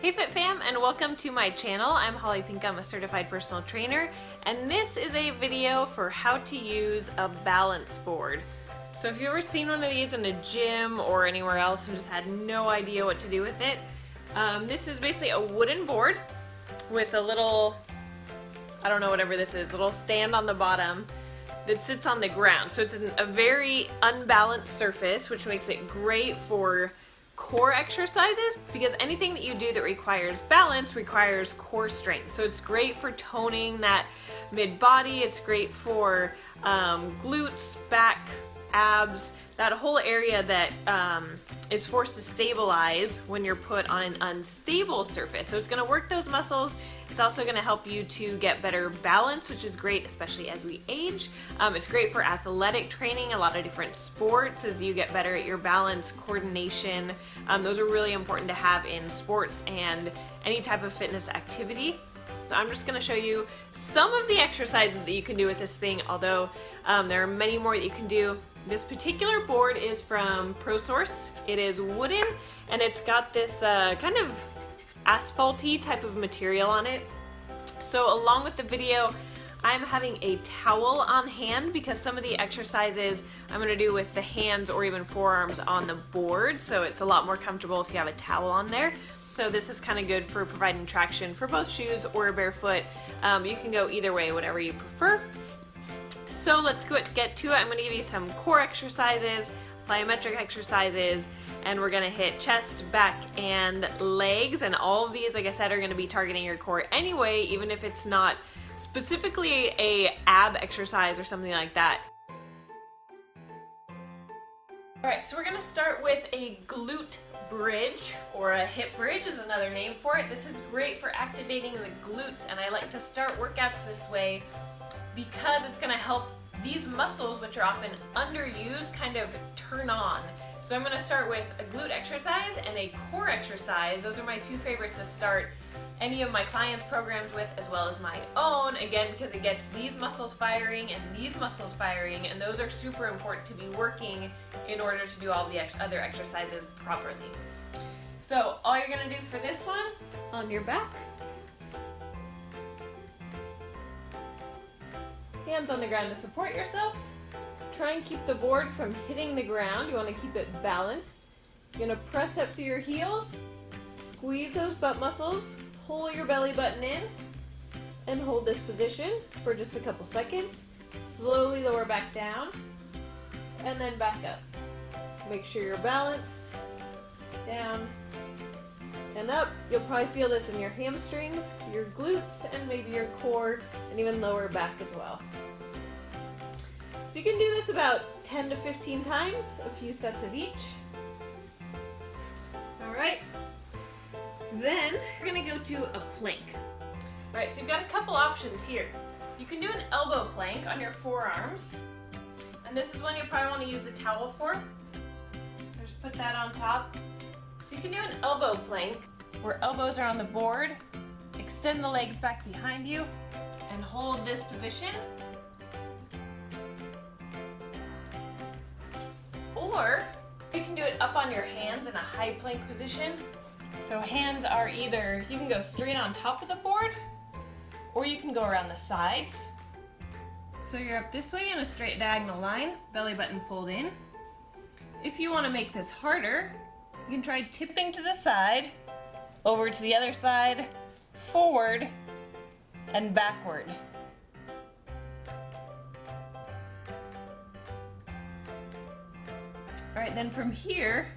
Hey Fit Fam, and welcome to my channel. I'm Holly Pink, I'm a certified personal trainer, and this is a video for how to use a balance board. So if you've ever seen one of these in a gym or anywhere else and just had no idea what to do with it, this is basically a wooden board with a little, I don't know, whatever this is, little stand on the bottom that sits on the ground. So it's a very unbalanced surface, which makes it great for core exercises, because anything that you do that requires balance requires core strength. So it's great for toning that mid-body, it's great for glutes, back, abs, that whole area that is forced to stabilize when you're put on an unstable surface. So it's going to work those muscles. It's also going to help you to get better balance, which is great, especially as we age. It's great for athletic training, a lot of different sports, as you get better at your balance, coordination. Those are really important to have in sports and any type of fitness activity. So I'm just going to show you some of the exercises that you can do with this thing, although there are many more that you can do. This particular board is from ProSource. It is wooden, and it's got this kind of asphalty type of material on it. So along with the video, I'm having a towel on hand because some of the exercises I'm going to do with the hands or even forearms on the board, so it's a lot more comfortable if you have a towel on there. So this is kind of good for providing traction for both shoes or barefoot. You can go either way, whatever you prefer. So let's get to it. I'm going to give you some core exercises, plyometric exercises, and we're going to hit chest, back, and legs. And all of these, like I said, are going to be targeting your core anyway, even if it's not specifically a ab exercise or something like that. Alright, so we're going to start with a glute bridge, or a hip bridge is another name for it. This is great for activating the glutes, and I like to start workouts this way because it's going to help these muscles, which are often underused, kind of turn on. So I'm going to start with a glute exercise and a core exercise. Those are my two favorites to start any of my clients' programs with, as well as my own, again, because it gets these muscles firing and these muscles firing, and those are super important to be working in order to do all the other exercises properly. So all you're going to do for this one, on your back, hands on the ground to support yourself. Try and keep the board from hitting the ground. You want to keep it balanced. You're going to press up through your heels, squeeze those butt muscles, pull your belly button in, and hold this position for just a couple seconds. Slowly lower back down, and then back up. Make sure you're balanced, down, and up. You'll probably feel this in your hamstrings, your glutes, and maybe your core, and even lower back as well. So you can do this about 10 to 15 times, a few sets of each. Alright, then we're going to go to a plank. Alright, so you've got a couple options here. You can do an elbow plank on your forearms, and this is one you probably want to use the towel for. So just put that on top. So you can do an elbow plank where elbows are on the board, extend the legs back behind you, and hold this position. Or you can do it up on your hands in a high plank position. So hands are either, you can go straight on top of the board, or you can go around the sides. So you're up this way in a straight diagonal line, belly button pulled in. If you want to make this harder, you can try tipping to the side, over to the other side, forward, and backward. Alright, then from here,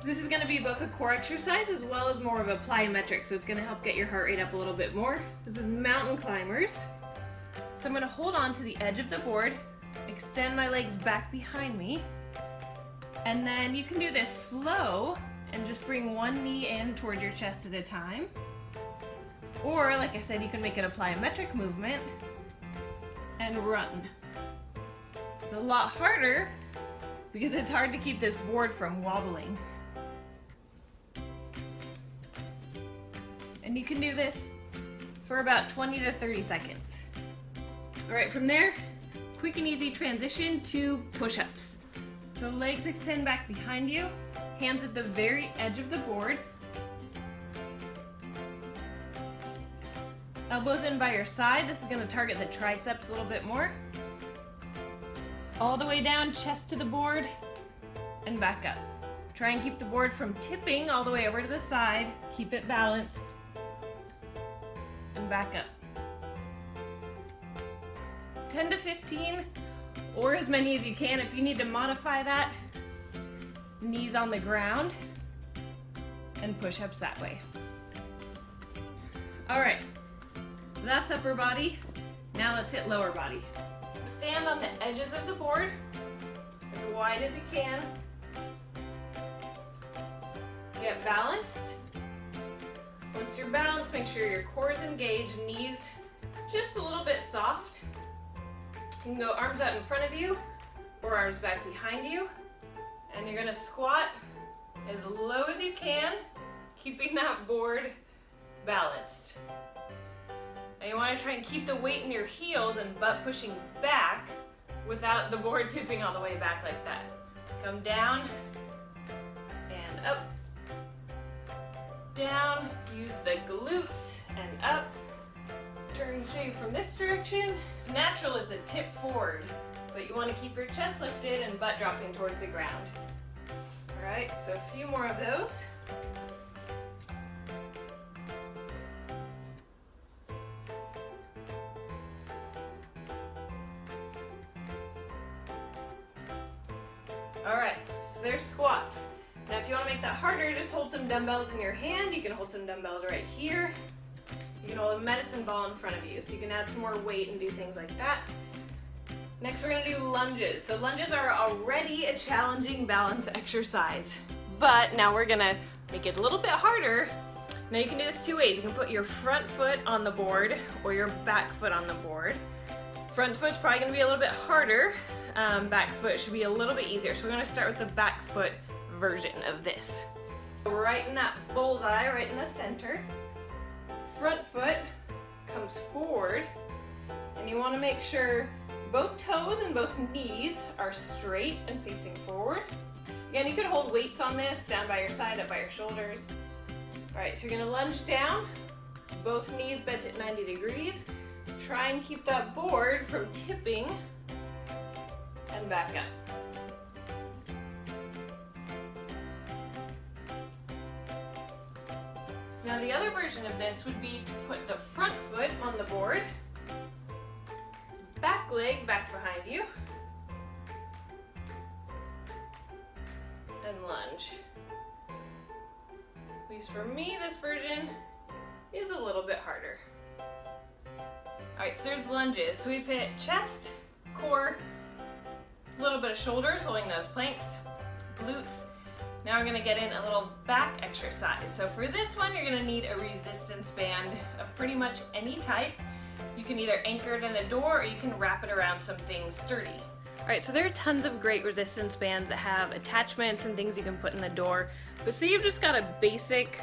this is going to be both a core exercise as well as more of a plyometric, so it's going to help get your heart rate up a little bit more. This is mountain climbers. So I'm going to hold on to the edge of the board, extend my legs back behind me, and then you can do this slow and just bring one knee in toward your chest at a time. Or, like I said, you can make it a plyometric movement and run. It's a lot harder because it's hard to keep this board from wobbling. And you can do this for about 20 to 30 seconds. Alright, from there, quick and easy transition to push-ups. So legs extend back behind you, hands at the very edge of the board. Elbows in by your side. This is going to target the triceps a little bit more. All the way down, chest to the board, and back up. Try and keep the board from tipping all the way over to the side. Keep it balanced. And back up. 10 to 15, or as many as you can. If you need to modify that, knees on the ground, and push-ups that way. All right, that's upper body. Now let's hit lower body. Stand on the edges of the board as wide as you can. Get balanced. Once you're balanced, make sure your core is engaged, knees just a little bit soft. You can go arms out in front of you or arms back behind you. And you're gonna squat as low as you can, keeping that board balanced. Now you wanna try and keep the weight in your heels and butt pushing back without the board tipping all the way back like that. Let's come down and up, down, use the glutes and up. Turn and show you from this direction. Natural is a tip forward, but you want to keep your chest lifted and butt dropping towards the ground. All right, so a few more of those. All right, so there's squats. Now if you want to make that harder, just hold some dumbbells in your hand. You can hold some dumbbells right here. You can hold a medicine ball in front of you, so you can add some more weight and do things like that. Next, we're gonna do lunges. So lunges are already a challenging balance exercise, but now we're gonna make it a little bit harder. Now you can do this two ways. You can put your front foot on the board or your back foot on the board. Front foot's probably gonna be a little bit harder. Back foot should be a little bit easier. So we're gonna start with the back foot version of this. Right in that bullseye, right in the center. Front foot comes forward, and you want to make sure both toes and both knees are straight and facing forward. Again, you could hold weights on this, down by your side, up by your shoulders. All right, so you're gonna lunge down, both knees bent at 90 degrees. Try and keep that board from tipping, and back up. So now the other version of this would be to put the front foot on the board, back leg back behind you, and lunge. At least for me, this version is a little bit harder. All right, so there's lunges. So we've hit chest, core, a little bit of shoulders, holding those planks, glutes. Now we're gonna get in a little back exercise. So for this one, you're gonna need a resistance band of pretty much any type. You can either anchor it in a door or you can wrap it around something sturdy. All right, so there are tons of great resistance bands that have attachments and things you can put in the door. But say you've just got a basic,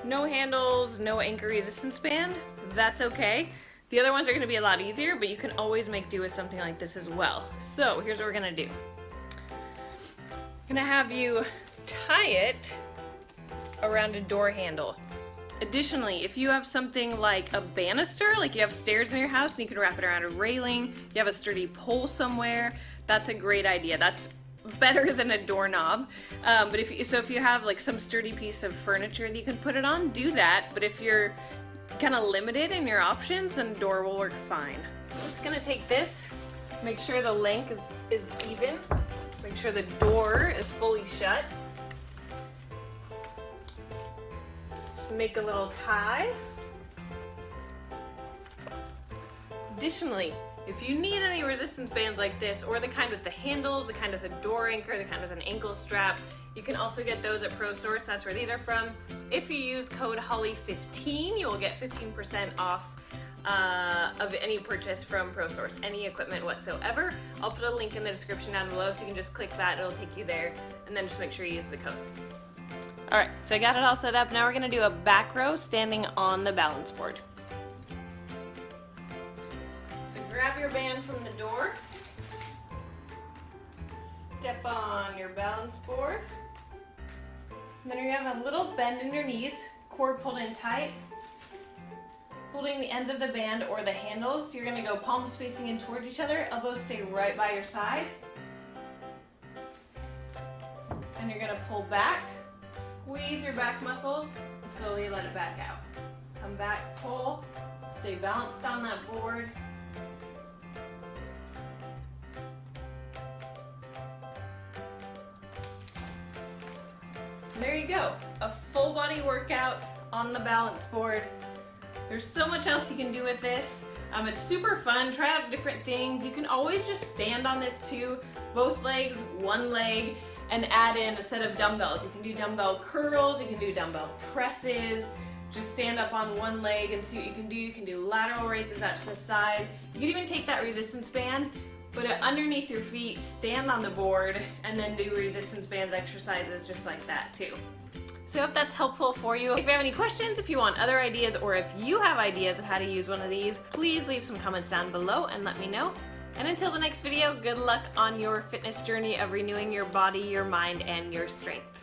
no handles, no anchor resistance band, that's okay. The other ones are gonna be a lot easier, but you can always make do with something like this as well. So here's what we're gonna do. I'm gonna have you tie it around a door handle. Additionally, if you have something like a banister, like you have stairs in your house and you can wrap it around a railing, you have a sturdy pole somewhere, that's a great idea. That's better than a doorknob. But if you have like some sturdy piece of furniture that you can put it on, do that. But if you're kind of limited in your options, then door will work fine. I'm just gonna take this, make sure the length is even. Make sure the door is fully shut. Make a little tie. Additionally, if you need any resistance bands like this, or the kind with the handles, the kind with a door anchor, the kind with an ankle strap, you can also get those at ProSource. That's where these are from. If you use code HOLLY15, you will get 15% off of any purchase from ProSource, any equipment whatsoever. I'll put a link in the description down below so you can just click that, it'll take you there, and then just make sure you use the code. All right, so I got it all set up. Now we're gonna do a back row standing on the balance board. So grab your band from the door, step on your balance board, and then you're gonna have a little bend in your knees, core pulled in tight. holding the ends of the band or the handles. So you're gonna go palms facing in towards each other, elbows stay right by your side. And you're gonna pull back, squeeze your back muscles, slowly let it back out. Come back, pull, stay balanced on that board. There you go, a full body workout on the balance board. There's so much else you can do with this. It's super fun, try out different things. You can always just stand on this too, both legs, one leg, and add in a set of dumbbells. You can do dumbbell curls, you can do dumbbell presses, just stand up on one leg and see what you can do. You can do lateral raises out to the side. You can even take that resistance band, put it underneath your feet, stand on the board, and then do resistance bands exercises just like that too. So I hope that's helpful for you. If you have any questions, if you want other ideas, or if you have ideas of how to use one of these, please leave some comments down below and let me know. And until the next video, good luck on your fitness journey of renewing your body, your mind, and your strength.